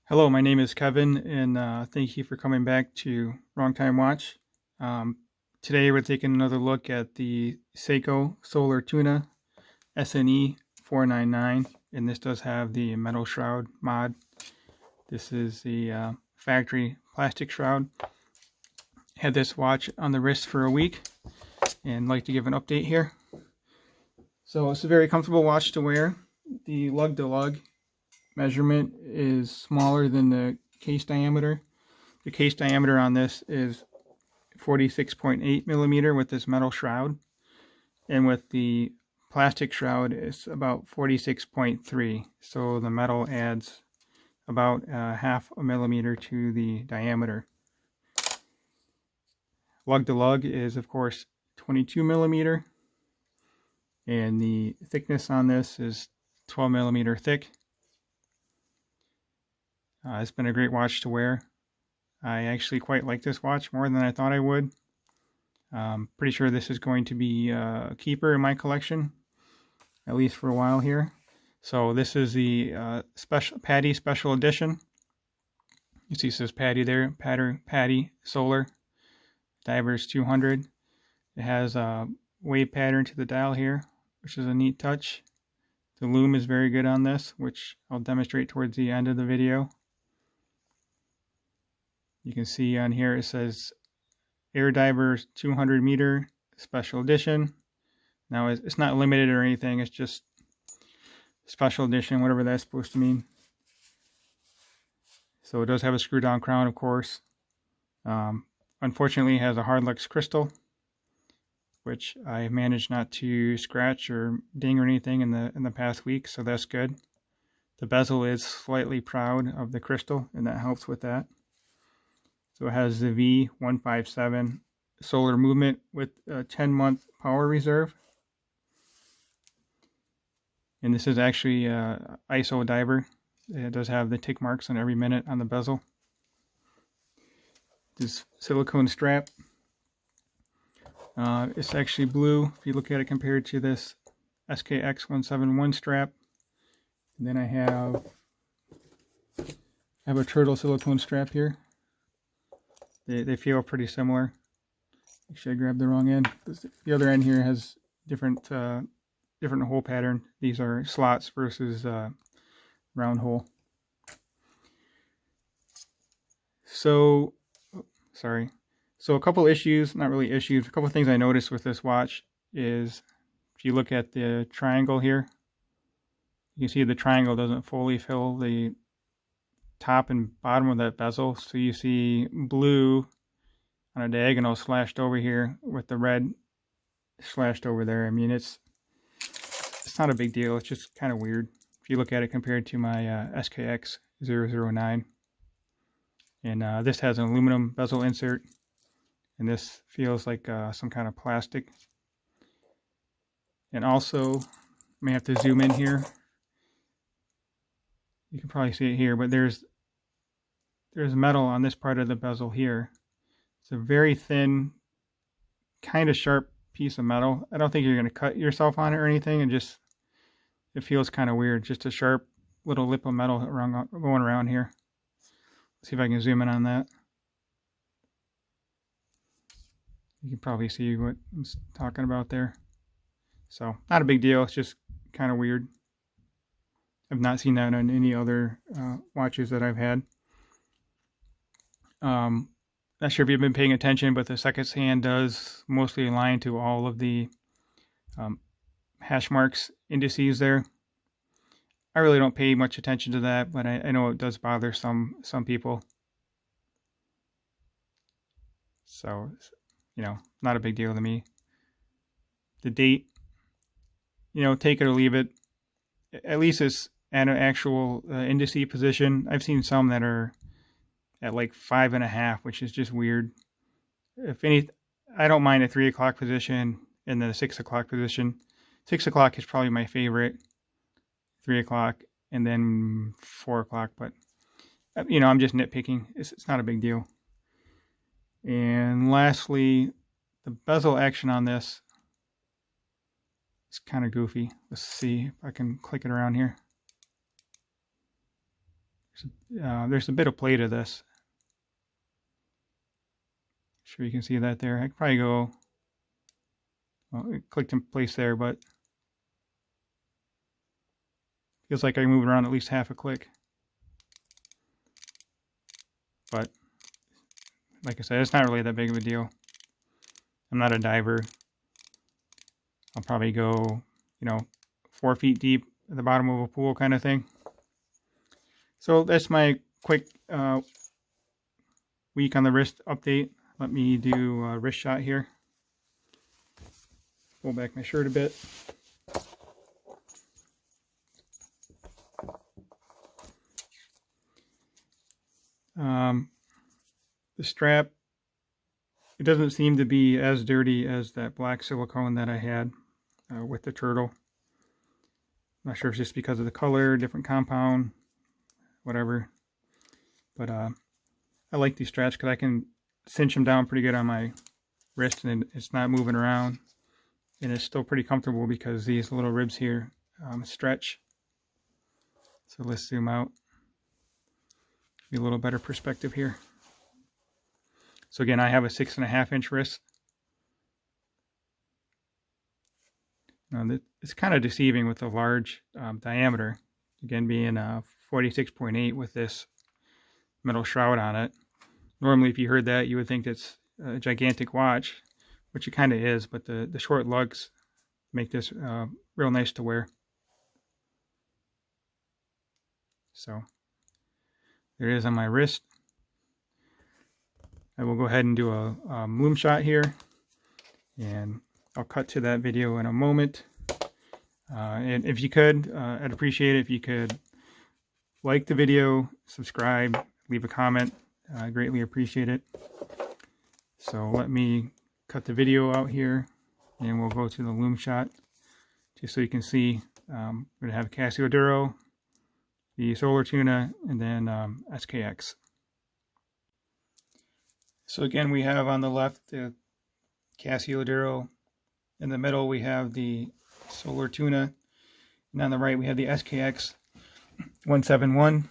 Hello, my name is Kevin, and thank you for coming back to Wrong Time Watch. Um, Today, we're taking another look at the Seiko Solar Tuna SNE499, and this does have the metal shroud mod. This is the factory plastic shroud. Had this watch on the wrist for a week, and like to give an update here. So it's a very comfortable watch to wear. The lug-to-lug measurement is smaller than the case diameter. The case diameter on this is 46.8 millimeter with this metal shroud, and with the plastic shroud it's about 46.3. So the metal adds about half a millimeter to the diameter. Lug to lug is of course 22 millimeter, and the thickness on this is 12 millimeter thick. It's been a great watch to wear. I actually quite like this watch more than I thought I would. Pretty sure this is going to be a keeper in my collection, at least for a while here. So this is the special PADI special edition. You see it says PADI there, PADI Solar Divers 200. It has a wave pattern to the dial here, which is a neat touch. The Lume is very good on this, which I'll demonstrate towards the end of the video. You can see on here it says Air Divers 200 meter special edition. Now it's not limited or anything, it's just special edition, whatever that's supposed to mean. So it does have a screw down crown, of course. Unfortunately it has a Hardlux crystal, which I managed not to scratch or ding or anything in the past week, so that's good. The bezel is slightly proud of the crystal, and that helps with that. So it has the V157 solar movement with a 10-month power reserve. And this is actually ISO diver. It does have the tick marks on every minute on the bezel. This silicone strap. It's actually blue if you look at it compared to this SKX171 strap. And then I have a turtle silicone strap here. They feel pretty similar. Actually, I grabbed the wrong end. The other end here has different hole pattern. These are slots versus round hole. So, sorry. So a couple issues, not really issues, a couple things I noticed with this watch is if you look at the triangle here, you can see the triangle doesn't fully fill the top and bottom of that bezel. So you see blue on a diagonal slashed over here with the red slashed over there. I mean, it's not a big deal. It's just kind of weird if you look at it compared to my SKX009. And this has an aluminum bezel insert, and this feels like some kind of plastic. And also, I may have to zoom in here. You can probably see it here, but there's metal on this part of the bezel here. It's a very thin, kind of sharp piece of metal. I don't think you're going to cut yourself on it or anything, and just it feels kind of weird. Just a sharp little lip of metal going around here. Let's see if I can zoom in on that. You can probably see what I'm talking about there. So, not a big deal. It's just kind of weird. I've not seen that on any other watches that I've had. Not sure if you've been paying attention, but the seconds hand does mostly align to all of the hash marks indices there. I really don't pay much attention to that, but I know it does bother some people. So, you know, not a big deal to me. The date, you know, take it or leave it. At least it's at an actual indice position. I've seen some that are at like 5.5, which is just weird. If any, I don't mind a 3 o'clock position and the 6 o'clock position. 6 o'clock is probably my favorite. 3 o'clock and then 4 o'clock, but you know, I'm just nitpicking. It's not a big deal. And lastly, the bezel action on this is kind of goofy. Let's see if I can click it around here. There's a bit of play to this. Sure you can see that there. I could probably go, well, it clicked in place there, but feels like I moved around at least half a click. But like I said, it's not really that big of a deal. I'm not a diver. I'll probably go, 4 feet deep at the bottom of a pool kind of thing. So that's my quick week on the wrist update. Let me do a wrist shot here. Pull back my shirt a bit. The strap, it doesn't seem to be as dirty as that black silicone that I had with the turtle. I'm not sure if it's just because of the color, different compound, whatever. But I like these straps because I can cinch them down pretty good on my wrist and it's not moving around. And it's still pretty comfortable because these little ribs here stretch. So let's zoom out. Give you a little better perspective here. So again, I have a 6.5 inch wrist. Now, it's kind of deceiving with the large diameter. Again, being 46.8 with this metal shroud on it. Normally, if you heard that, you would think it's a gigantic watch, which it kind of is, but the short lugs make this real nice to wear. So there it is on my wrist. I will go ahead and do a Lume shot here, and I'll cut to that video in a moment. And if you could, I'd appreciate it if you could like the video, subscribe, leave a comment. I greatly appreciate it. So let me cut the video out here, and we'll go to the Lume shot, just so you can see. We're going to have Casio Duro, the Solar Tuna, and then SKX. So again, we have on the left the Casio Duro. In the middle, we have the Solar Tuna. And on the right, we have the SKX 171.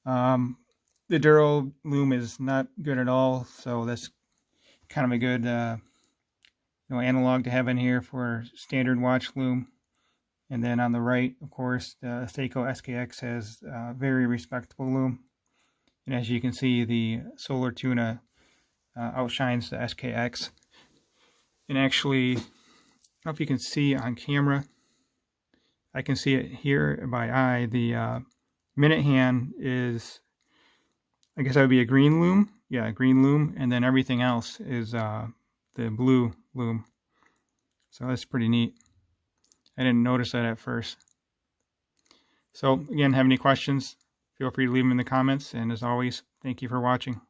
The Duro Lume is not good at all, so that's kind of a good analog to have in here for standard watch Lume. And then on the right, of course, the Seiko SKX has very respectable Lume. And as you can see, the Solar Tuna outshines the SKX. And actually, I don't know if you can see on camera, I can see it here by eye. The minute hand is, I guess that would be a green Lume. Yeah, a green Lume. And then everything else is the blue Lume. So that's pretty neat. I didn't notice that at first. So again, have any questions, feel free to leave them in the comments. And as always, thank you for watching.